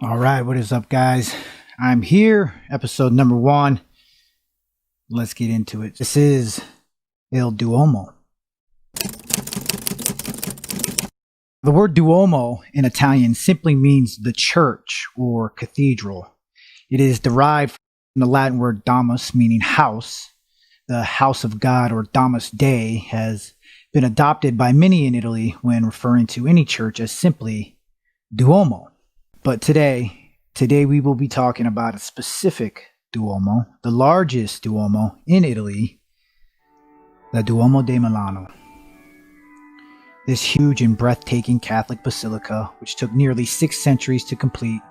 All right, what is up, guys? I'm here, episode number 1. Let's get into it. This is Il Duomo. The word Duomo in Italian simply means the church or cathedral. It is derived from the Latin word domus, meaning house. The house of God, or Domus Dei, has been adopted by many in Italy when referring to any church as simply Duomo. But today we will be talking about a specific Duomo, the largest Duomo in Italy, the Duomo di Milano. This huge and breathtaking Catholic basilica, which took nearly 6 centuries to complete,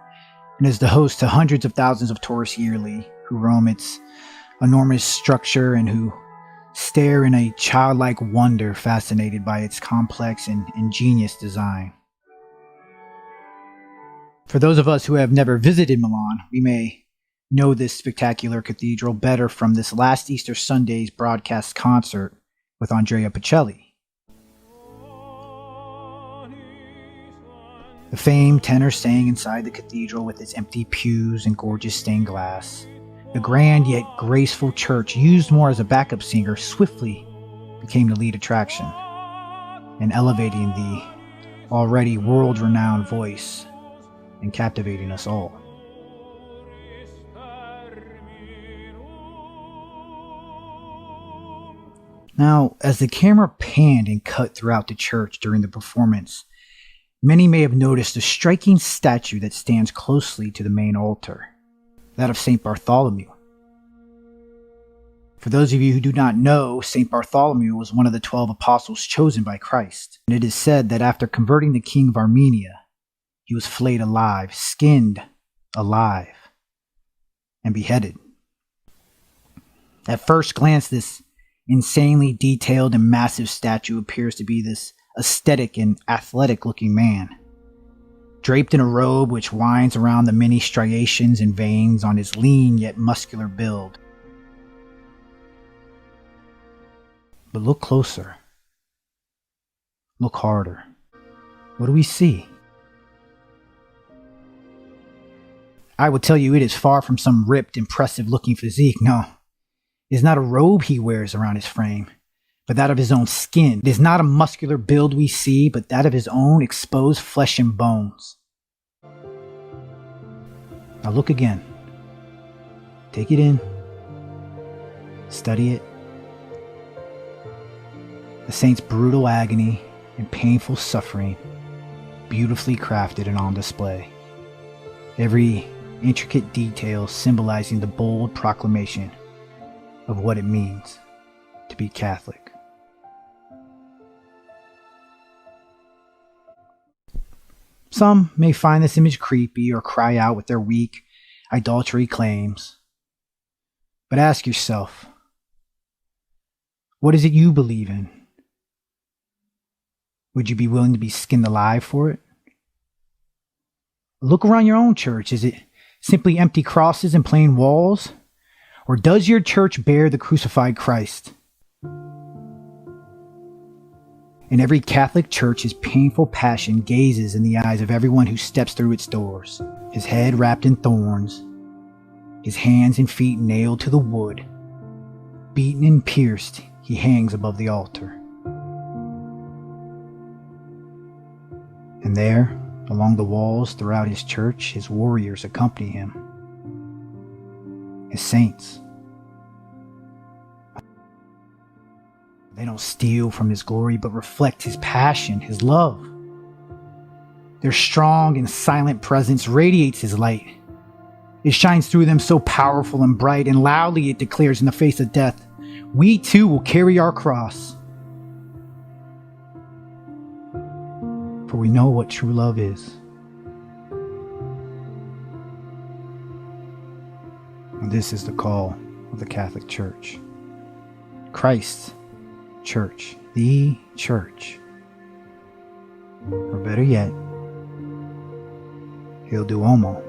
and is the host to hundreds of thousands of tourists yearly who roam its enormous structure and who stare in a childlike wonder, fascinated by its complex and ingenious design. For those of us who have never visited Milan, we may know this spectacular cathedral better from this last Easter Sunday's broadcast concert with Andrea Bocelli. The famed tenor sang inside the cathedral with its empty pews and gorgeous stained glass. The grand yet graceful church, used more as a backup singer, swiftly became the lead attraction, and elevating the already world-renowned voice and captivating us all. Now, as the camera panned and cut throughout the church during the performance, many may have noticed a striking statue that stands closely to the main altar, that of St. Bartholomew. For those of you who do not know, St. Bartholomew was one of the 12 apostles chosen by Christ, and it is said that after converting the king of Armenia, he was flayed alive, skinned alive, and beheaded. At first glance, this insanely detailed and massive statue appears to be this aesthetic and athletic-looking man, draped in a robe which winds around the many striations and veins on his lean yet muscular build. But look closer. Look harder. What do we see? I would tell you it is far from some ripped, impressive-looking physique. No, it is not a robe he wears around his frame, but that of his own skin. It is not a muscular build we see, but that of his own exposed flesh and bones. Now look again. Take it in. Study it. The saint's brutal agony and painful suffering, beautifully crafted and on display. Every intricate detail symbolizing the bold proclamation of what it means to be Catholic. Some may find this image creepy or cry out with their weak idolatry claims. But ask yourself, what is it you believe in? Would you be willing to be skinned alive for it? Look around your own church. Is it simply empty crosses and plain walls? Or does your church bear the crucified Christ? In every Catholic church, his painful passion gazes in the eyes of everyone who steps through its doors. His head wrapped in thorns, his hands and feet nailed to the wood. Beaten and pierced, he hangs above the altar. And there, along the walls throughout his church, his warriors accompany him. His saints. They don't steal from his glory, but reflect his passion, his love. Their strong and silent presence radiates his light. It shines through them so powerful and bright, and loudly it declares in the face of death, we too will carry our cross. For we know what true love is. And this is the call of the Catholic Church. Christ's Church, the Church. Or better yet, Il Duomo.